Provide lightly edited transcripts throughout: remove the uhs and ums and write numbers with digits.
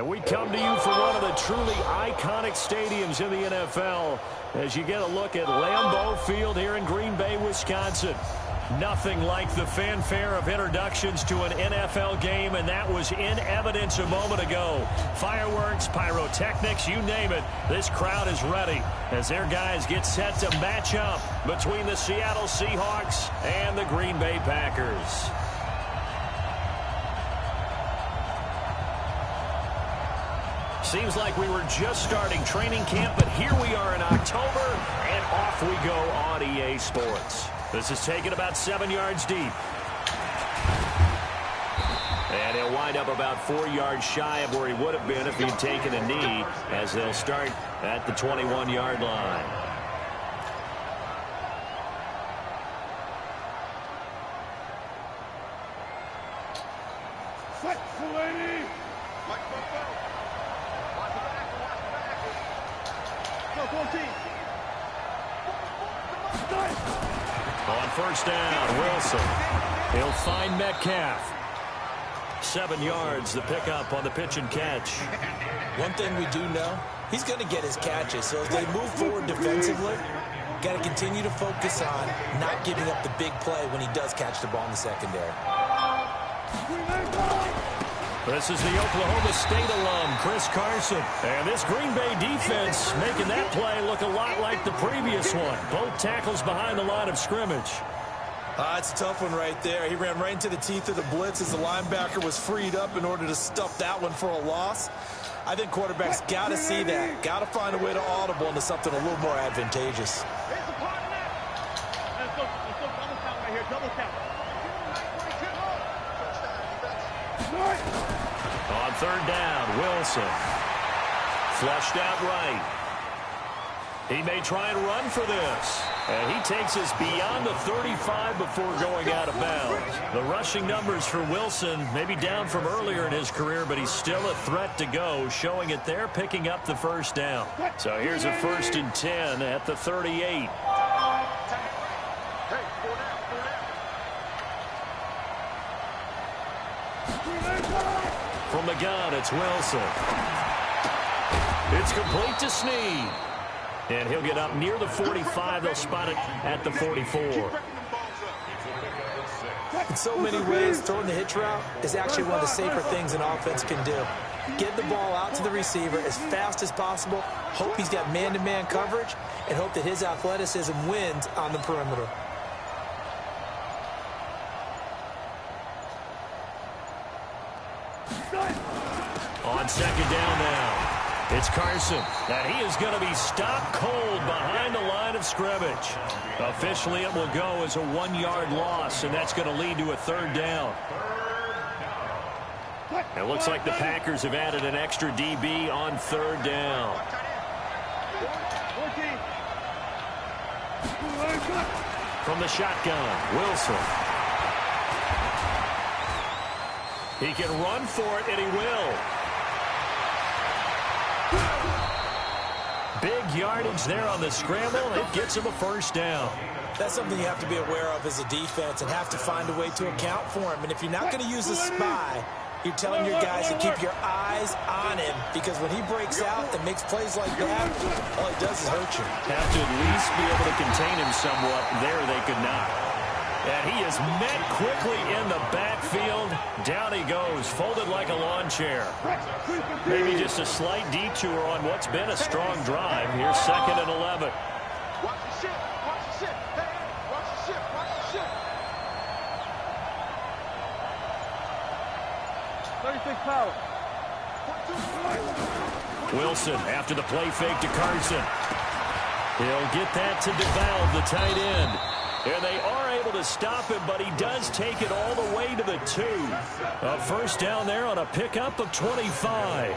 And we come to you from one of the truly iconic stadiums in the NFL as you get a look at Lambeau Field here in Green Bay, Wisconsin. Nothing like the fanfare of introductions to an NFL game, and that was in evidence a moment ago. Fireworks, pyrotechnics, you name it. This crowd is ready as their guys get set to match up between the Seattle Seahawks and the Green Bay Packers. Seems like we were just starting training camp, but here we are in October, and off we go on EA Sports. This is taken about 7 yards deep. And he'll wind up about 4 yards shy of where he would have been if he'd taken a knee, as they'll start at the 21-yard line. On first down, Wilson. He'll find Metcalf. 7 yards, the pickup on the pitch and catch. One thing we do know, he's going to get his catches. So as they move forward defensively, got to continue to focus on not giving up the big play when he does catch the ball in the secondary. This is the Oklahoma State alum, Chris Carson. And this Green Bay defense making that play look a lot like the previous one. Both tackles behind the line of scrimmage. It's a tough one right there. He ran right into the teeth of the blitz as the linebacker was freed up in order to stuff that one for a loss. I think quarterbacks got to see that. Got to find a way to audible into something a little more advantageous. On third down, Wilson. Flushed out right. He may try and run for this. And he takes us beyond the 35 before going out of bounds. The rushing numbers for Wilson may be down from earlier in his career, but he's still a threat to go, showing it there, picking up the first down. So here's a 1st and 10 at the 38. From the gun, it's Wilson. It's complete to Snead. And he'll get up near the 45. They'll spot it at the 44. In so many ways, throwing the hitch route is actually one of the safer things an offense can do. Get the ball out to the receiver as fast as possible, hope he's got man-to-man coverage, and hope that his athleticism wins on the perimeter. On second down now. It's Carson, and he is going to be stopped cold behind the line of scrimmage. Officially, it will go as a 1-yard loss, and that's going to lead to a 3rd down. It looks like the Packers have added an extra DB on 3rd down. From the shotgun, Wilson. He can run for it, and he will. Big yardage there on the scramble. It gets him a 1st down. That's something you have to be aware of as a defense and have to find a way to account for him. And if you're not going to use a spy, you're telling your guys to keep your eyes on him, because when he breaks out and makes plays like that, all he does is hurt you. Have to at least be able to contain him somewhat. There they could not. And he is met quickly in the backfield. Down he goes, folded like a lawn chair. Maybe just a slight detour on what's been a strong drive. Here's 2nd and 11. Watch the ship. Watch the ship. Hey, watch the ship. Watch the ship. 36 power. Wilson after the play fake to Carson. He'll get that to DeValve, the tight end. And they are able to stop him, but he does take it all the way to the 2. A 1st down there on a pickup of 25.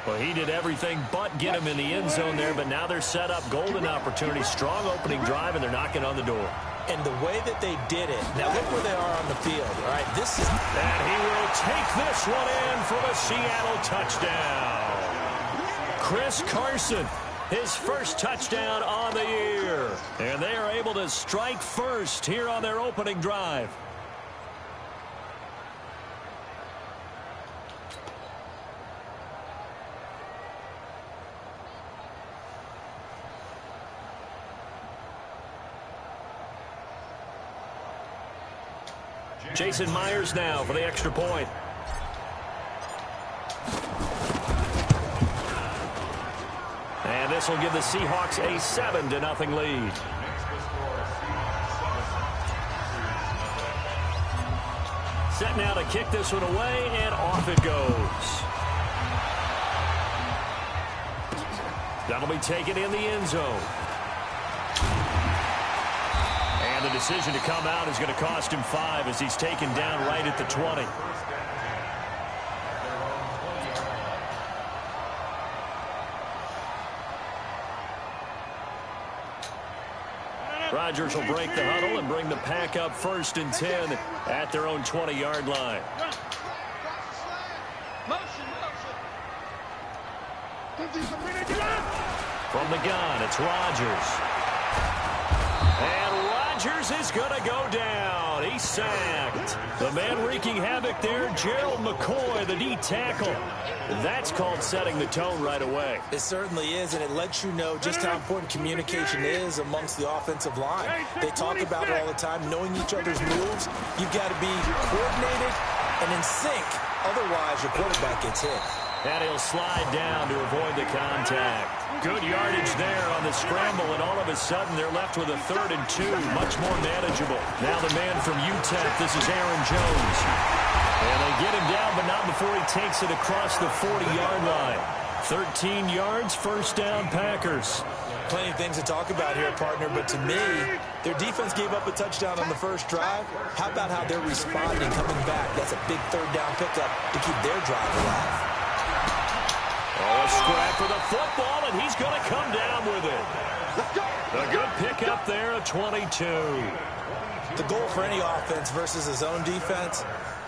Well, he did everything but get him in the end zone there, but now they're set up. Golden opportunity, strong opening drive, and they're knocking on the door. And the way that they did it, now look where they are on the field. All right, this is... And he will take this one in for the Seattle touchdown. Chris Carson. His first touchdown on the year. And they are able to strike first here on their opening drive. Jason Myers now for the extra point. And this will give the Seahawks a 7-0 lead. Set now to kick this one away, and off it goes. That'll be taken in the end zone. And the decision to come out is going to cost him 5 as he's taken down right at the 20. Rodgers will break the huddle and bring the pack up 1st and 10 at their own 20-yard line. From the gun, it's Rodgers. And Rodgers is going to go down. He's sacked. The man wreaking havoc there, Gerald McCoy, the D tackle. That's called setting the tone right away. It certainly is, and it lets you know just how important communication is amongst the offensive line. They talk about it all the time, knowing each other's moves. You've got to be coordinated and in sync. Otherwise, your quarterback gets hit. And he'll slide down to avoid the contact. Good yardage there on the scramble, and all of a sudden they're left with a 3rd and 2, much more manageable. Now the man from UTEP, this is Aaron Jones. And they get him down, but not before he takes it across the 40-yard line. 13 yards, 1st down, Packers. Plenty of things to talk about here, partner, but to me, their defense gave up a touchdown on the first drive. How about how they're responding, coming back? That's a big 3rd down pickup to keep their drive alive. Oh, a scrap for the football, and he's going to come down with it. A good pickup there, a 22. The goal for any offense versus his own defense,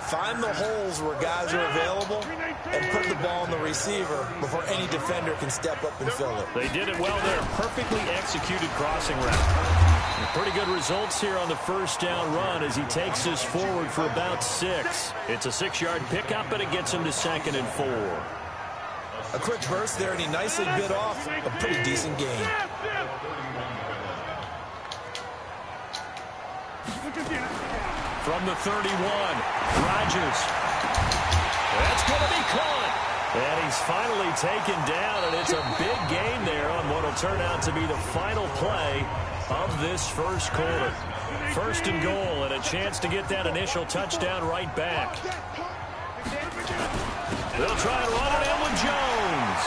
find the holes where guys are available and put the ball on the receiver before any defender can step up and fill it. They did it well there. Perfectly executed crossing route. Pretty good results here on the 1st down run as he takes this forward for about 6. It's a 6-yard pickup, but it gets him to 2nd and 4. A quick burst there, and he nicely bit off a pretty decent gain. From the 31, Rodgers. That's going to be caught. And he's finally taken down, and it's a big gain there on what will turn out to be the final play of this 1st quarter. 1st and goal, and a chance to get that initial touchdown right back. They'll try and run it in with Jones.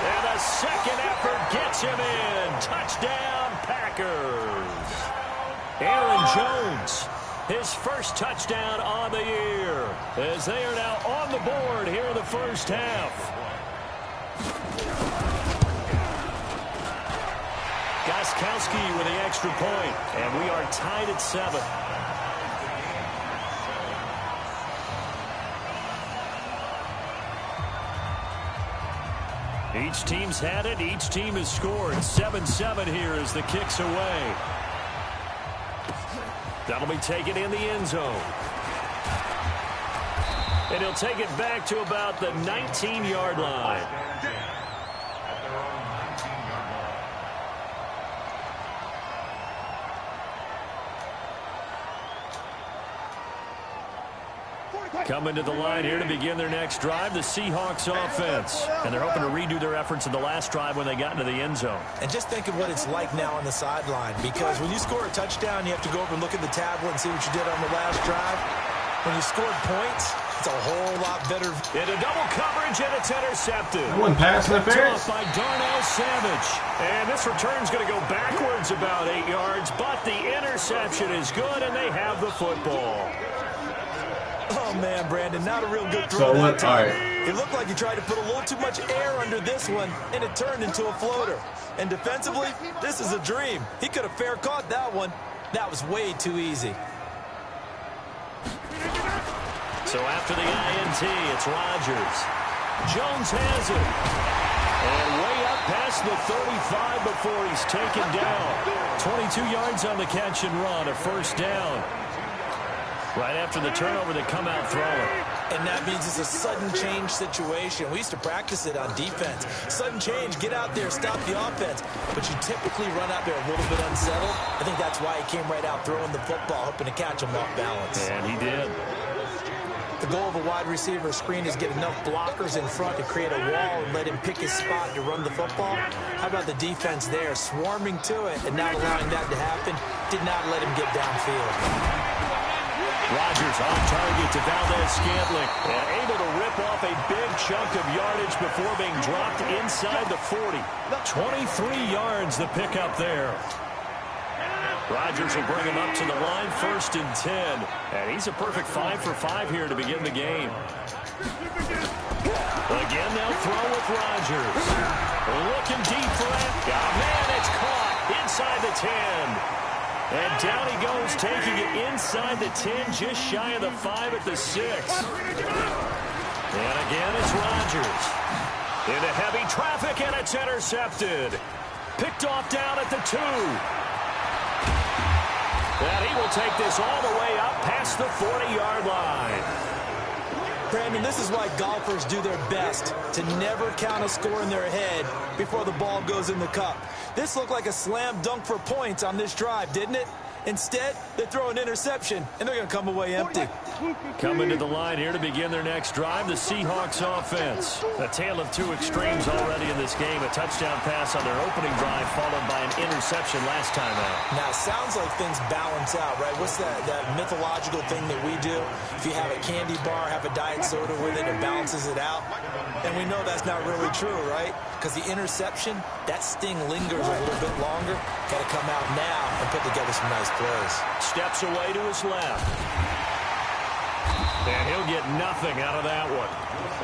And a 2nd effort gets him in. Touchdown, Packers. Aaron Jones, his 1st touchdown on the year, as they are now on the board here in the 1st half. Gostkowski with the extra point, and we are tied at 7. Each team's had it. Each team has scored. 7-7 here as the kick's away. That'll be taken in the end zone. And he'll take it back to about the 19-yard line. Coming to the line here to begin their next drive, the Seahawks offense. And they're hoping to redo their efforts in the last drive when they got into the end zone. And just think of what it's like now on the sideline, because when you score a touchdown, you have to go over and look at the tablet and see what you did on the last drive. When you scored points, it's a whole lot better. Into double coverage, and it's intercepted. One pass interference by Darnell Savage. And this return's going to go backwards about 8 yards, but the interception is good, and they have the football. Oh, man, Brandon, not a real good throw that time. It looked like he tried to put a little too much air under this one, and it turned into a floater. And defensively, this is a dream. He could have fair caught that one. That was way too easy. So after the INT, it's Rodgers. Jones has it. And way up past the 35 before he's taken down. 22 yards on the catch and run, a 1st down. Right after the turnover, they come out throwing. And that means it's a sudden change situation. We used to practice it on defense. Sudden change, get out there, stop the offense. But you typically run out there a little bit unsettled. I think that's why he came right out throwing the football, hoping to catch him off balance. And he did. The goal of a wide receiver screen is get enough blockers in front to create a wall and let him pick his spot to run the football. How about the defense there, swarming to it and not allowing that to happen? Did not let him get downfield. Rodgers on target to Valdez-Scantling and able to rip off a big chunk of yardage before being dropped inside the 40. 23 yards the pickup there. Rodgers will bring him up to the line, 1st and 10. And he's a perfect 5 for 5 here to begin the game. Again, they'll throw with Rodgers. Looking deep for it. Oh, man, it's caught inside the 10. And down he goes, taking it inside the 10, just shy of the 5 at the 6. And again, it's Rodgers. Into heavy traffic, and it's intercepted. Picked off down at the 2. And he will take this all the way up past the 40-yard line. Brandon, this is why golfers do their best to never count a score in their head before the ball goes in the cup. This looked like a slam dunk for points on this drive, didn't it? Instead, they throw an interception, and they're going to come away empty. Coming to the line here to begin their next drive, the Seahawks offense. A tale of two extremes already in this game. A touchdown pass on their opening drive, followed by an interception last time out. Now, it sounds like things balance out, right? What's that mythological thing that we do? If you have a candy bar, have a diet soda with it, it balances it out. And we know that's not really true, right? Because the interception, that sting lingers a little bit longer. Got to come out now and put together some nice plays. Steps away to his left. And he'll get nothing out of that one.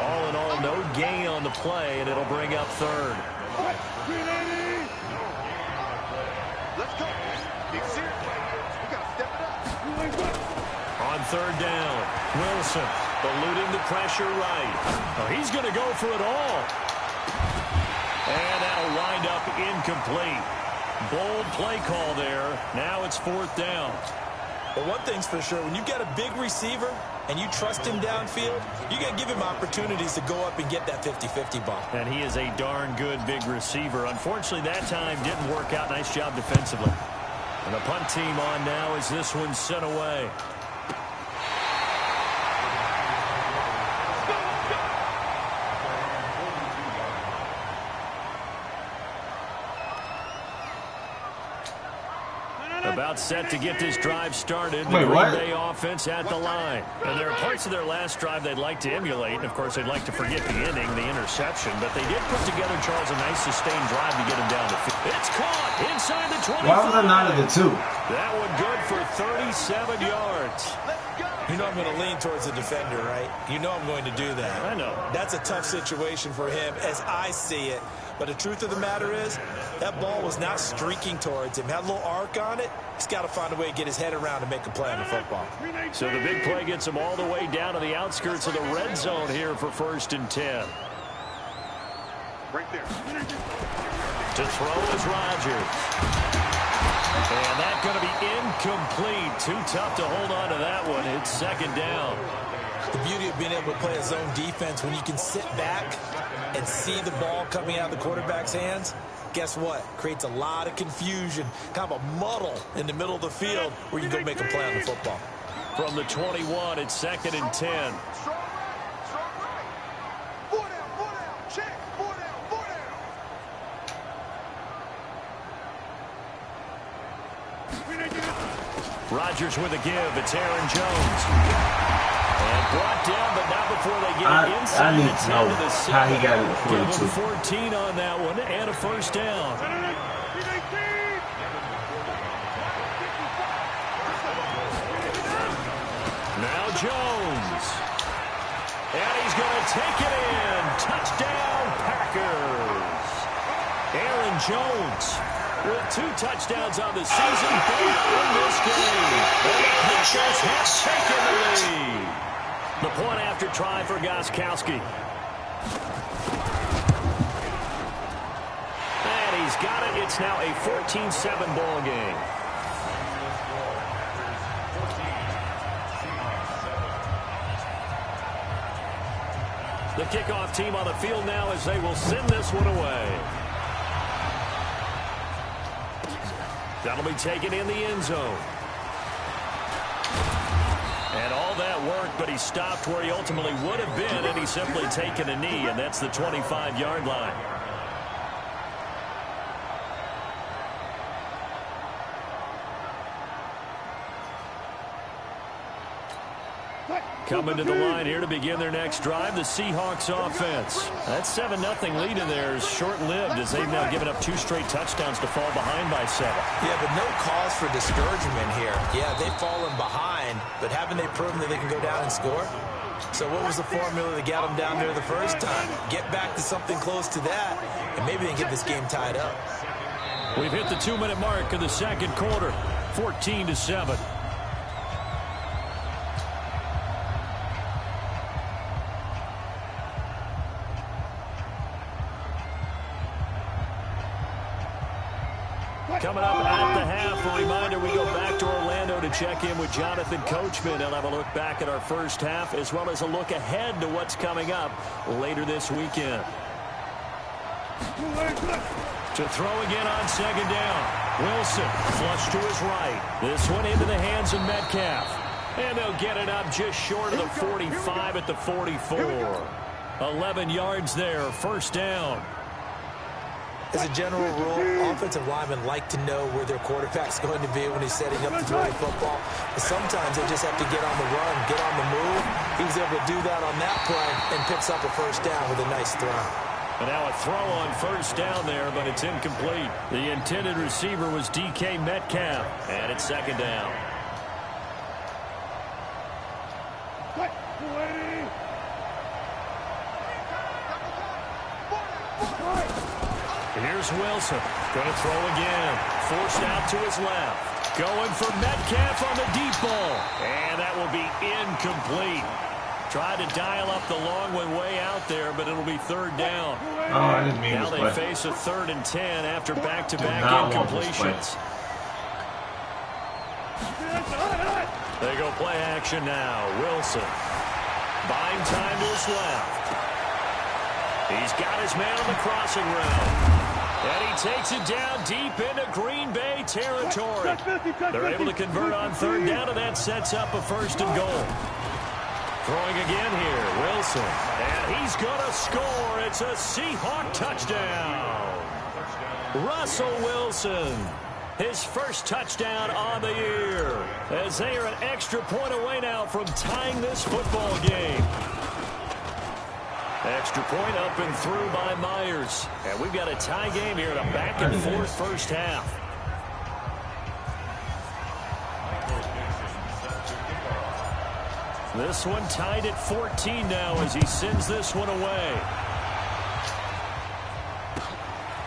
All in all, no gain on the play, and it'll bring up 3rd. Let's go. Be serious. We got to step it up. On 3rd down, Wilson eluding the pressure right. Oh, he's going to go for it all. And that'll wind up incomplete. Bold play call there. Now it's 4th down. But one thing's for sure, when you've got a big receiver and you trust him downfield, you got to give him opportunities to go up and get that 50-50 ball. And he is a darn good big receiver. Unfortunately, that time didn't work out. Nice job defensively. And the punt team on now as this one's sent away. About set to get this drive started. The Green Bay offense at the line. And there are parts of their last drive they'd like to emulate. And, of course, they'd like to forget the inning, the interception. But they did put together, Charles, a nice sustained drive to get him down the field. It's caught inside the 25. Why was I not at the 2? That one good for 37 yards. You know I'm going to lean towards the defender, right? You know I'm going to do that. I know. That's a tough situation for him as I see it. But the truth of the matter is, that ball was not streaking towards him. Had a little arc on it. He's got to find a way to get his head around and make a play on the football. So the big play gets him all the way down to the outskirts of the red zone here for 1st and 10. Right there. To throw is Rodgers. And that's going to be incomplete. Too tough to hold on to that one. It's 2nd down. The beauty of being able to play a zone defense when you can sit back and see the ball coming out of the quarterback's hands, guess what? Creates a lot of confusion, kind of a muddle in the middle of the field where you go make a play on the football. From the 21, it's 2nd and 10. Strong right. Strong right. 4 down. 4 down. Check. 4 down. 4 down. Rodgers with a give. It's Aaron Jones. And brought down, but not before they get it inside. I need to know how he got it before Give the 2. him 14 on that one and a 1st down. Now Jones. And he's going to take it in. Touchdown, Packers. Aaron Jones with 2 touchdowns on the season, both in this game. And the Packers have taken the lead. The point after try for Gostkowski. And he's got it. It's now a 14-7 ball game. The kickoff team on the field now as they will send this one away. That'll be taken in the end zone. And all that that work, but he stopped where he ultimately would have been, and he's simply taken a knee, and that's the 25-yard line. Coming to the line here to begin their next drive, the Seahawks offense. That 7-0 lead in there is short-lived as they've now given up 2 straight touchdowns to fall behind by 7. Yeah, but no cause for discouragement here. Yeah, they've fallen behind, but haven't they proven that they can go down and score? So what was the formula that got them down there the first time? Get back to something close to that, and maybe they can get this game tied up. We've hit the 2-minute mark of the second quarter, 14-7. Coming up at the half, a reminder, we go back to Orlando to check in with Jonathan Coachman. He'll have a look back at our first half as well as a look ahead to what's coming up later this weekend. To throw again on second down. Wilson flush to his right. This one into the hands of Metcalf. And they'll get it up just short of the 45 at the 44. 11 yards there, first down. As a general rule, offensive linemen like to know where their quarterback's going to be when he's setting up to throw the football. But sometimes they just have to get on the run, get on the move. He was able to do that on that play and picks up a first down with a nice throw. And now a throw on first down there, but it's incomplete. The intended receiver was DK Metcalf, and it's second down. Here's Wilson. Going to throw again. Forced out to his left. Going for Metcalf on the deep ball. And that will be incomplete. Tried to dial up the long way out there, but it'll be third down. Oh, I didn't mean now this they play. face a 3rd and 10 after back-to-back incompletions. They go play action now. Wilson. Buying time to his left. He's got his man on the crossing route. And he takes it down deep into Green Bay territory. They're able to convert on third down, and that sets up a 1st and goal. Throwing again here, Wilson. And he's going to score. It's a Seahawk touchdown. Russell Wilson, his first touchdown on the year, as they are an extra point away now from tying this football game. Extra point up and through by Myers. And we've got a tie game here in a back-and-forth first half. This one tied at 14 now as he sends this one away.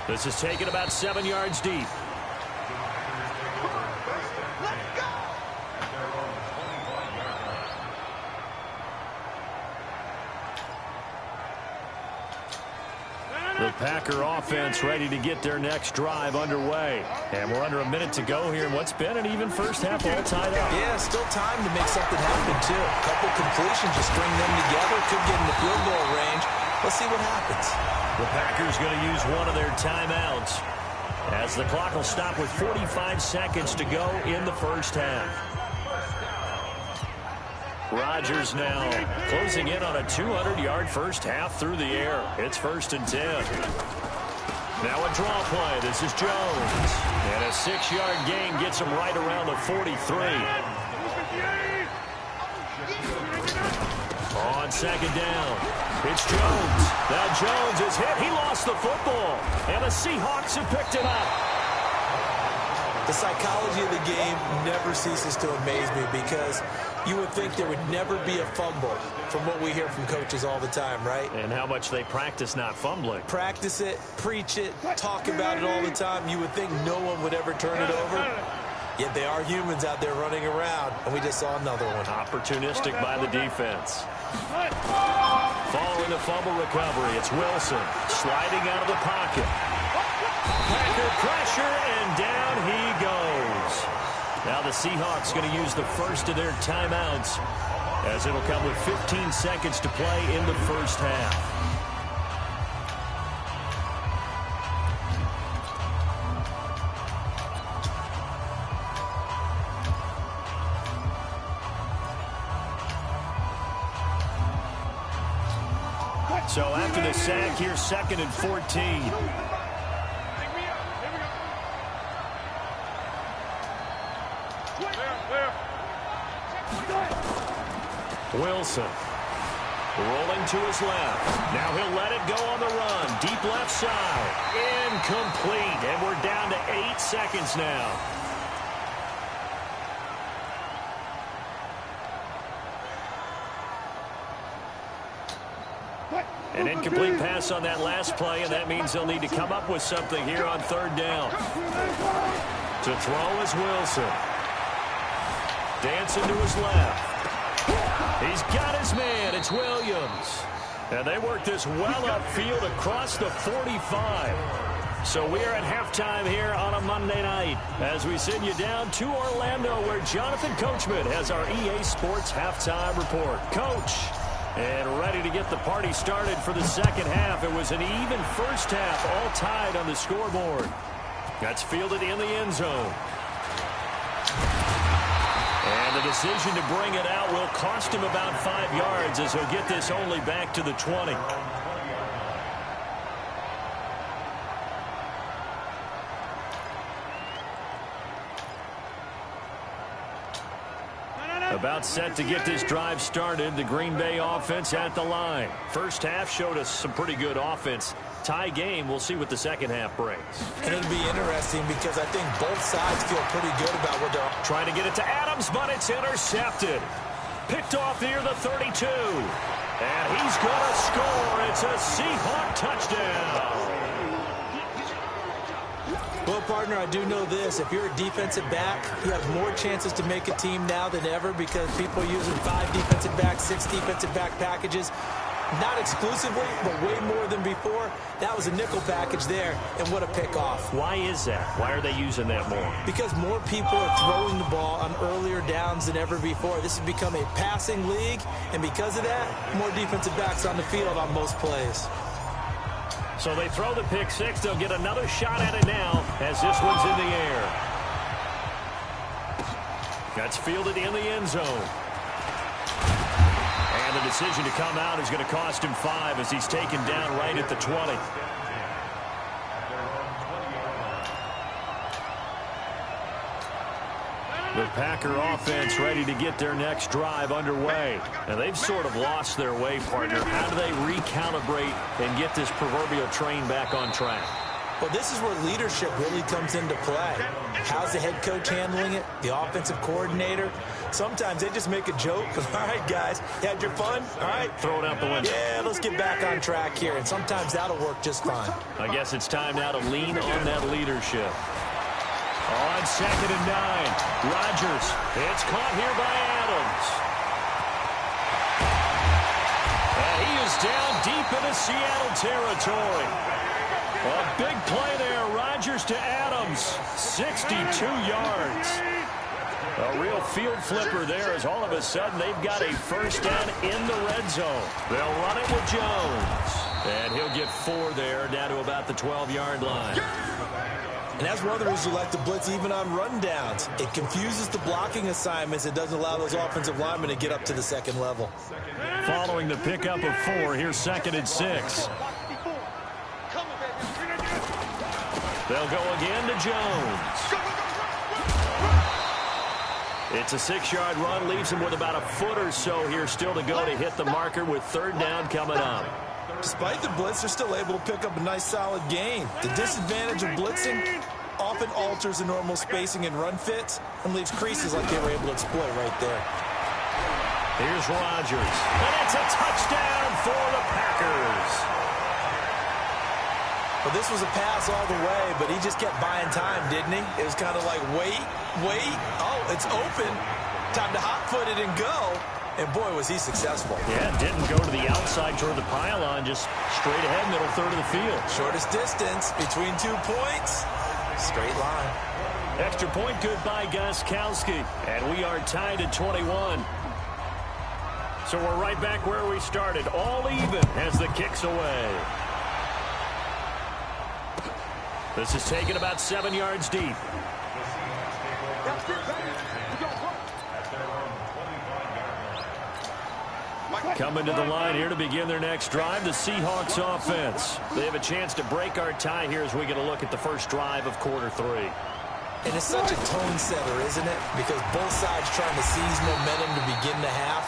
This is taken about 7 yards deep. The Packer offense ready to get their next drive underway. And we're under a minute to go here in what's been an even first half all tied up. Yeah, still time to make something happen, too. A couple completions, just string them together. Could get in the field goal range. Let's see what happens. The Packers going to use one of their timeouts as the clock will stop with 45 seconds to go in the first half. Rodgers now closing in on a 200-yard first half through the air. It's 1st and 10. Now a draw play. This is Jones. And a 6-yard gain gets him right around the 43. On second down, it's Jones. Now Jones is hit. He lost the football. And the Seahawks have picked it up. The psychology of the game never ceases to amaze me because you would think there would never be a fumble from what we hear from coaches all the time, right? And how much they practice not fumbling. Practice it, preach it, talk about it all the time. You would think no one would ever turn it over. Yet they are humans out there running around, and we just saw another one. Opportunistic by the defense. Following the fumble recovery, it's Wilson sliding out of the pocket. Packer pressure, and down he goes. Now the Seahawks going to use the first of their timeouts as it'll come with 15 seconds to play in the first half. So after the sack, here's 2nd and 14. Wilson rolling to his left. Now he'll let it go on the run. Deep left side. Incomplete. And we're down to 8 seconds now. An incomplete pass on that last play, and that means they'll need to come up with something here on 3rd down. To throw is Wilson. Dancing to his left. He's got his man. It's Williams. And they work this well upfield across the 45. So we are at halftime here on a Monday night as we send you down to Orlando where Jonathan Coachman has our EA Sports halftime report. Coach, and ready to get the party started for the second half. It was an even first half, all tied on the scoreboard. That's fielded in the end zone. And the decision to bring it out will cost him about 5 yards as he'll get this only back to the 20. About set to get this drive started. The Green Bay offense at the line. First half showed us some pretty good offense. Tie game. We'll see what the second half brings. And it'll be interesting because I think both sides feel pretty good about what they're trying to get it to Adams, but it's intercepted. Picked off near the 32. And he's going to score. It's a Seahawk touchdown. Well, partner, I do know this. If you're a defensive back, you have more chances to make a team now than ever because people are using 5 defensive backs, 6 defensive back packages. Not exclusively, but way more than before. That was a nickel package there, and what a pick off. Why is that? Why are they using that more? Because more people are throwing the ball on earlier downs than ever before. This has become a passing league, and because of that, more defensive backs on the field on most plays. So they throw the pick six. They'll get another shot at it now as this one's in the air. That's fielded in the end zone. And the decision to come out is going to cost him 5 as he's taken down right at the 20. The Packer offense ready to get their next drive underway. And they've sort of lost their way, partner. How do they recalibrate and get this proverbial train back on track? Well, this is where leadership really comes into play. How's the head coach handling it? The offensive coordinator? Sometimes they just make a joke. All right, guys, you had your fun? All right. Throw it out the window. Yeah, let's get back on track here. And sometimes that'll work just fine. I guess it's time now to lean on that leadership. On 2nd and 9, Rodgers. It's caught here by Adams. And he is down deep into Seattle territory. A big play there. Rodgers to Adams. 62 yards. A real field flipper there as all of a sudden they've got a first down in the red zone. They'll run it with Jones. And he'll get 4 there, down to about the 12-yard line. And that's one of the reasons you like to blitz even on rundowns. It confuses the blocking assignments. It doesn't allow those offensive linemen to get up to the second level. Following the pickup of 4, here's 2nd and 6. They'll go again to Jones. It's a 6-yard run, leaves him with about a foot or so here still to go to hit the marker with 3rd down coming up. Despite the blitz, they're still able to pick up a nice solid gain. The disadvantage of blitzing often alters the normal spacing and run fits and leaves creases like they were able to exploit right there. Here's Rodgers. And it's a touchdown for the Packers. Well, this was a pass all the way, but he just kept buying time, didn't he? It was kind of like, wait. Oh, it's open. Time to hot-foot it and go. And, boy, was he successful. Yeah, didn't go to the outside toward the pylon, just straight ahead, middle third of the field. Shortest distance between 2 points. Straight line. Extra point good by Gostkowski. And we are tied at 21. So we're right back where we started. All even as the kick's away. This is taken about 7 yards deep. Coming to the line here to begin their next drive, the Seahawks offense. They have a chance to break our tie here as we get a look at the first drive of quarter 3. And it's such a tone setter, isn't it? Because both sides trying to seize momentum to begin the half.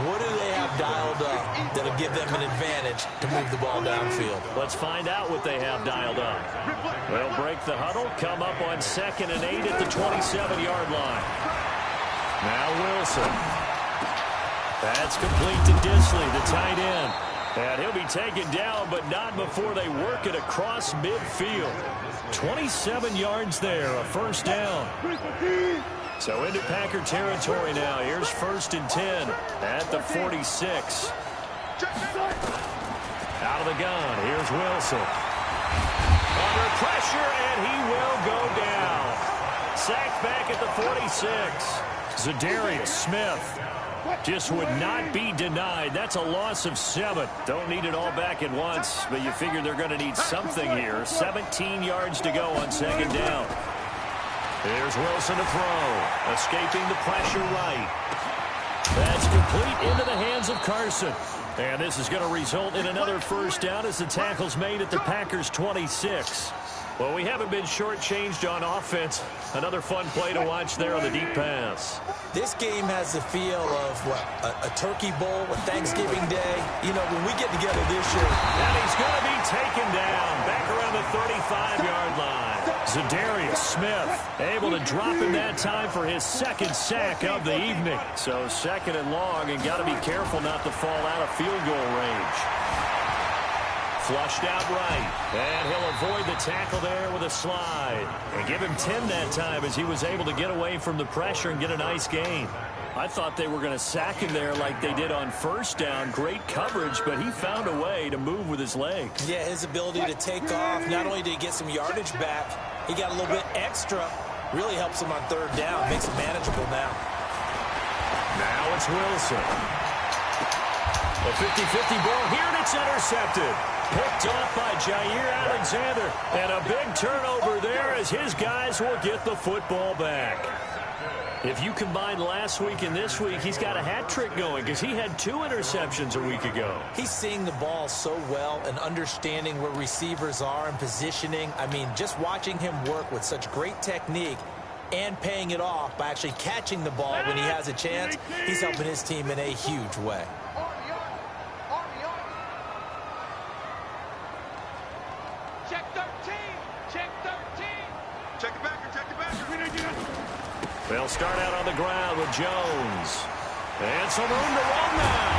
What do they have dialed up that'll give them an advantage to move the ball downfield? Let's find out what they have dialed up. They'll break the huddle, come up on 2nd and 8 at the 27-yard line. Now Wilson. That's complete to Disley, the tight end. And he'll be taken down, but not before they work it across midfield. 27 yards there, a first down. So into Packer territory now. Here's 1st and 10 at the 46. Out of the gun, here's Wilson. Under pressure, and he will go down. Sacked back at the 46. Za'Darius Smith just would not be denied. That's a loss of 7. Don't need it all back at once, but you figure they're going to need something here. 17 yards to go on 2nd down. Here's Wilson to throw. Escaping the pressure right. That's complete into the hands of Carson. And this is going to result in another first down as the tackle's made at the Packers' 26. Well, we haven't been shortchanged on offense. Another fun play to watch there on the deep pass. This game has the feel of, what, a turkey bowl, a Thanksgiving Day. You know, when we get together this year. And he's going to be taken down back around the 35-yard line. Za'Darius Smith able to drop him that time for his 2nd sack of the evening. So 2nd and long, and got to be careful not to fall out of field goal range. Flushed out right, and he'll avoid the tackle there with a slide. And give him 10 that time as he was able to get away from the pressure and get a nice gain. I thought they were going to sack him there like they did on 1st down. Great coverage, but he found a way to move with his legs. Yeah, his ability to take off, not only did he get some yardage back, he got a little bit extra. Really helps him on 3rd down, makes it manageable now. Now it's Wilson. A 50-50 ball here, and it's intercepted. Picked off by Jair Alexander. And a big turnover there as his guys will get the football back. If you combine last week and this week, he's got a hat trick going because he had 2 interceptions a week ago. He's seeing the ball so well and understanding where receivers are and positioning. I mean, just watching him work with such great technique and paying it off by actually catching the ball when he has a chance, he's helping his team in a huge way. They'll start out on the ground with Jones. And some room to run now.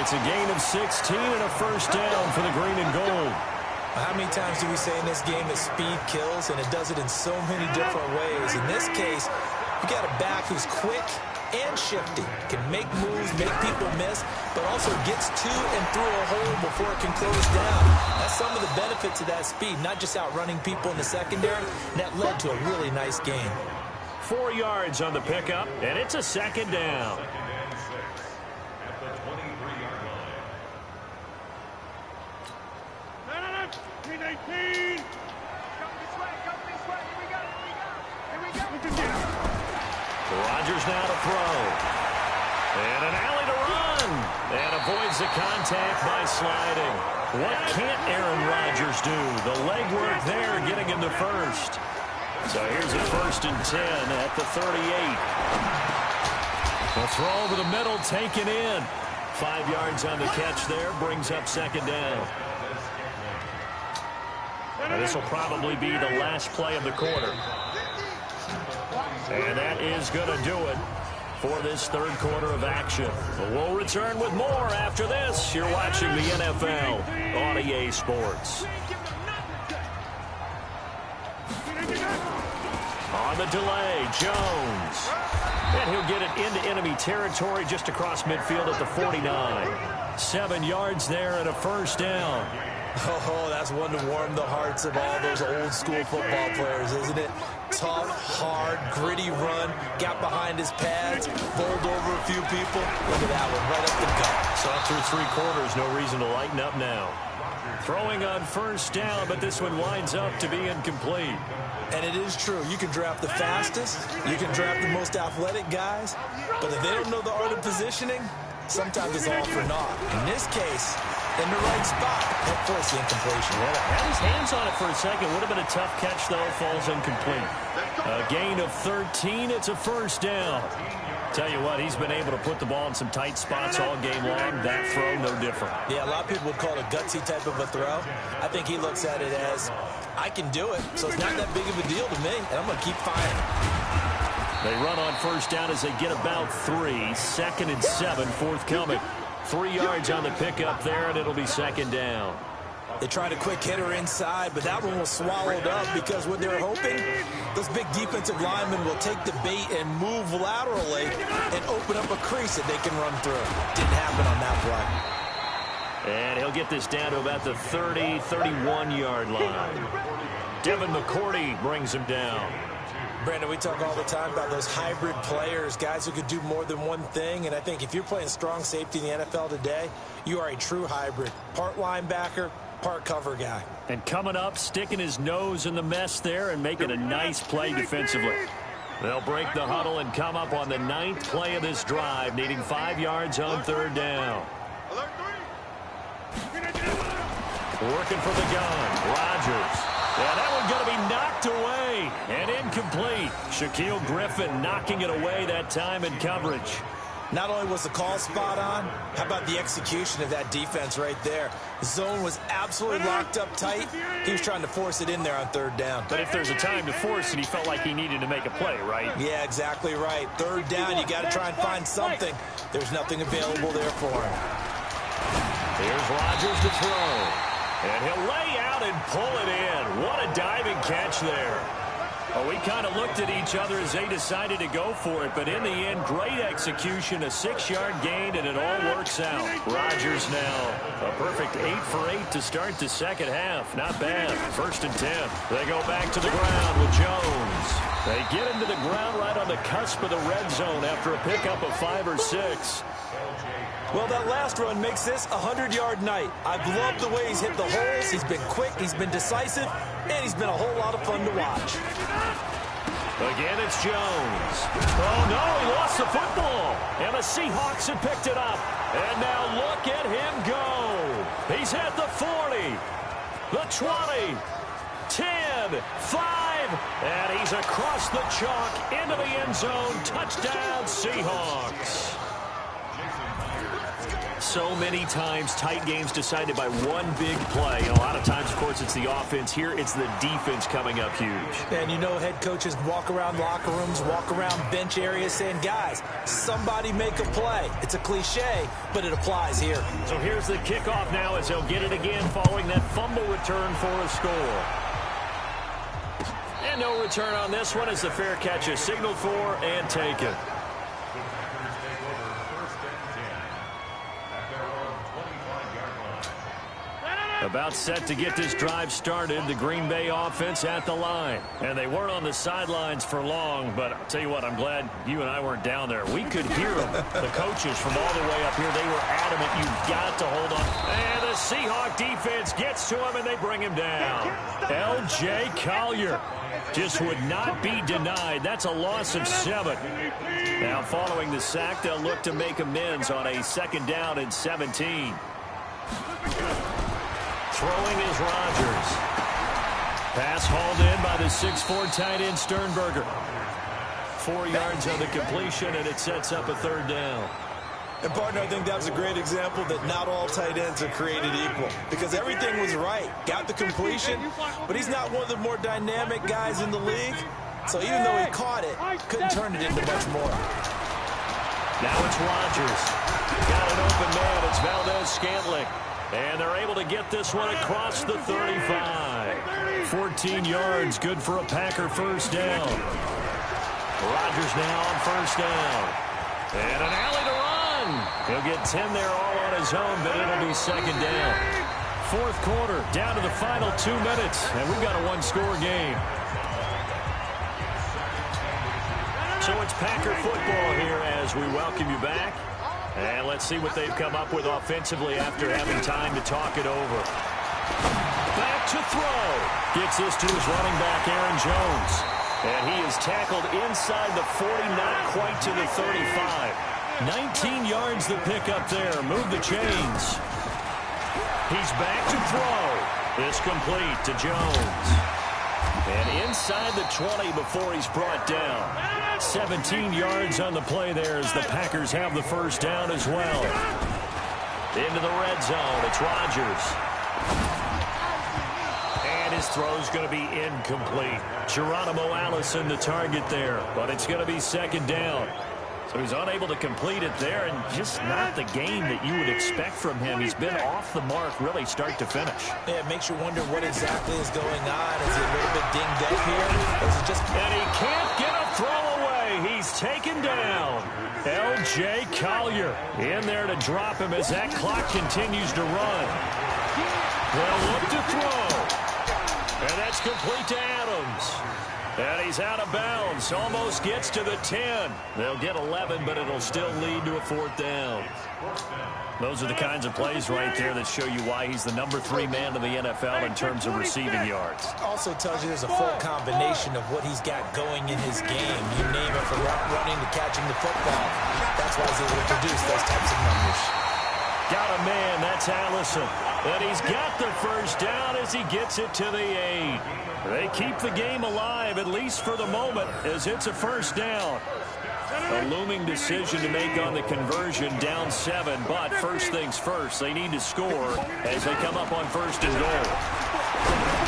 It's a gain of 16 and a first down for the green and gold. How many times do we say in this game that speed kills, and it does it in so many different ways? In this case, you got a back who's quick and shifty, can make moves, make people miss, but also gets to and through a hole before it can close down. That's some of the benefits of that speed, not just outrunning people in the secondary, and that led to a really nice game. 4 yards on the pickup, and it's a 2nd down. Rodgers now to throw. And an alley to run. And avoids the contact by sliding. What can't Aaron Rodgers do? The legwork there getting him the first. So here's a 1st and 10 at the 38. The throw over the middle taken in. 5 yards on the catch there. Brings up 2nd down. Now this will probably be the last play of the quarter. And that is going to do it for this 3rd quarter of action. We'll return with more after this. You're watching the NFL on EA Sports. On the delay, Jones. And he'll get it into enemy territory just across midfield at the 49. 7 yards there and a first down. Oh, that's one to warm the hearts of all those old school football players, isn't it? Tough, hard, gritty run, got behind his pads, bowled over a few people. Look at that one, right up the gut. Saw through 3 quarters, no reason to lighten up now. Throwing on first down, but this one winds up to be incomplete. And it is true. You can draft the fastest. You can draft the most athletic guys. But if they don't know the art of positioning, sometimes it's all for naught. In this case, in the right spot, that forced the incompletion. Yeah, had his hands on it for a second. Would have been a tough catch, though. Falls incomplete. A gain of 13. It's a first down. Tell you what, he's been able to put the ball in some tight spots all game long. That throw, no different. Yeah, a lot of people would call it a gutsy type of a throw. I think he looks at it as, I can do it, so it's not that big of a deal to me, and I'm going to keep firing. They run on first down as they get about 3. 2nd and 7, forthcoming. 3 yards on the pickup there, and it'll be second down. They tried a quick hitter inside, but that one was swallowed up because what they're hoping, those big defensive linemen will take the bait and move laterally and open up a crease that they can run through. Didn't happen on that play. And he'll get this down to about the 30, 31-yard line. Devin McCourty brings him down. Brandon, we talk all the time about those hybrid players, guys who could do more than one thing. And I think if you're playing strong safety in the NFL today, you are a true hybrid. Part linebacker, part cover guy. And coming up, sticking his nose in the mess there and making a nice play defensively. They'll break the huddle and come up on the 9th play of this drive, needing 5 yards on third down. Working for the gun, Rodgers. Yeah, that one's going to be knocked away and incomplete. Shaquille Griffin knocking it away that time in coverage. Not only was the call spot on, how about the execution of that defense right there? The zone was absolutely locked up tight. He was trying to force it in there on third down. But if there's a time to force it, he felt like he needed to make a play, right? Yeah, exactly right. Third down, you got to try and find something. There's nothing available there for him. Here's Rodgers to throw. And he'll lay out and pull it in. What a diving catch there. Well, we kind of looked at each other as they decided to go for it, but in the end, great execution, a 6-yard gain, and it all works out. Rodgers now a perfect 8 for 8 to start the second half. Not bad. 1st and 10. They go back to the ground with Jones. They get him to the ground right on the cusp of the red zone after a pickup of 5 or 6. Well, that last run makes this a 100-yard night. I've loved the way he's hit the holes. He's been quick, he's been decisive, and he's been a whole lot of fun to watch. Again, it's Jones. Oh, no, he lost the football. And the Seahawks have picked it up. And now look at him go. He's at the 40, the 20, 10, 5, and he's across the chalk into the end zone. Touchdown, Seahawks. So many times, tight games decided by one big play. And a lot of times, of course, it's the offense. Here, it's the defense coming up huge. And you know head coaches walk around locker rooms, walk around bench areas saying, guys, somebody make a play. It's a cliche, but it applies here. So here's the kickoff now as they'll get it again following that fumble return for a score. And no return on this one as the fair catch is signaled for and taken. About set to get this drive started, the Green Bay offense at the line. And they weren't on the sidelines for long, but I'll tell you what, I'm glad you and I weren't down there. We could hear them, the coaches from all the way up here. They were adamant, you've got to hold on. And the Seahawk defense gets to him, and they bring him down. L.J. Collier just would not be denied. That's a loss of 7. Now, following the sack, they'll look to make amends on a 2nd down and 17. Throwing is Rodgers. Pass hauled in by the 6'4" tight end Sternberger. 4 yards on the completion, and it sets up a 3rd down. And, partner, I think that was a great example that not all tight ends are created equal. Because everything was right. Got the completion, but he's not one of the more dynamic guys in the league. So even though he caught it, couldn't turn it into much more. Now it's Rodgers. Got an open man. It's Valdez-Scantling. And they're able to get this one across the 35. 14 yards, good for a Packer 1st down. Rodgers now on 1st down. And an alley to run. He'll get 10 there all on his own, but it'll be 2nd down. 4th quarter, down to the final 2 minutes, and we've got a 1-score game. So it's Packer football here as we welcome you back. And let's see what they've come up with offensively after having time to talk it over. Back to throw. Gets this to his running back, Aaron Jones. And he is tackled inside the 40, not quite to the 35. 19 yards the pick up there. Move the chains. He's back to throw. It's complete to Jones. And inside the 20 before he's brought down. 17 yards on the play there as the Packers have the first down as well. Into the red zone. It's Rodgers. And his throw's going to be incomplete. Geronimo Allison the target there, but it's going to be second down. So he's unable to complete it there, and just not the game that you would expect from him. He's been off the mark really start to finish. Yeah, it makes you wonder what exactly is going on. Is he a little bit dinged up here? Or is it just... And he can't get a throw away. He's taken down. L.J. Collier in there to drop him as that clock continues to run. They'll look to throw. And that's complete to Adams. And he's out of bounds. Almost gets to the 10. They'll get 11, but it'll still lead to a fourth down. Those are the kinds of plays right there that show you why he's the #3 man in the NFL in terms of receiving yards. Also tells you there's a full combination of what he's got going in his game. You name it, from route running to catching the football. That's why he's able to produce those types of numbers. Got a man, that's Allison. And he's got the first down as he gets it to the 8. They keep the game alive, at least for the moment, as it's a first down. A looming decision to make on the conversion, down 7. But first things first, they need to score as they come up on first and goal.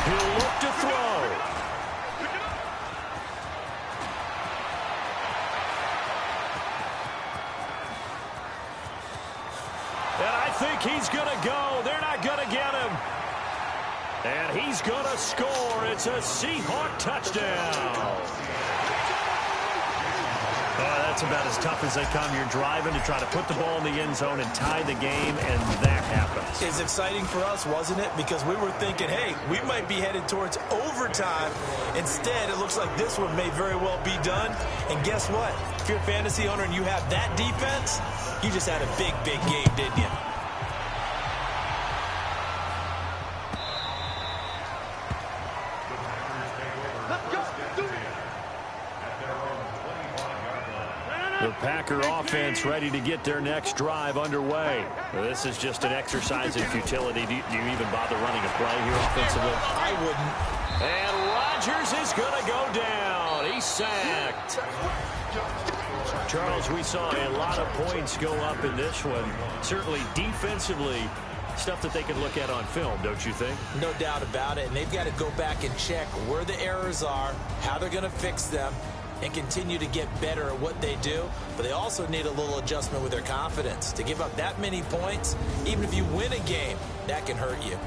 He'll look to throw. And I think he's going to go. They're not going to get him. And he's going to score. It's a Seahawk touchdown. That's about as tough as they come. You're driving to try to put the ball in the end zone and tie the game, and that happens. It's exciting for us, wasn't it? Because we were thinking, hey, we might be headed towards overtime. Instead, it looks like this one may very well be done. And guess what? If you're a fantasy owner and you have that defense, you just had a big, big game, didn't you? The Packer offense ready to get their next drive underway. This is just an exercise in futility. Do you even bother running a play here offensively? I wouldn't. And Rodgers is going to go down. He's sacked. Charles, we saw a lot of points go up in this one. Certainly defensively, stuff that they can look at on film, don't you think? No doubt about it. And they've got to go back and check where the errors are, how they're going to fix them, and continue to get better at what they do. But they also need a little adjustment with their confidence. To give up that many points, even if you win a game, that can hurt you.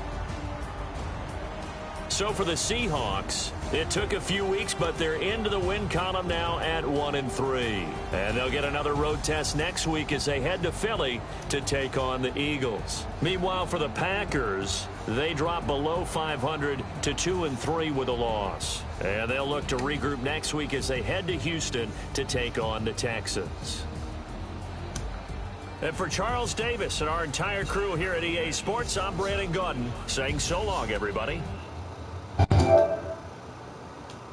So for the Seahawks, it took a few weeks, but they're into the win column now at 1-3. And they'll get another road test next week as they head to Philly to take on the Eagles. Meanwhile, for the Packers, they drop below 500 to 2-3 with a loss. And they'll look to regroup next week as they head to Houston to take on the Texans. And for Charles Davis and our entire crew here at EA Sports, I'm Brandon Gaudin saying so long, everybody.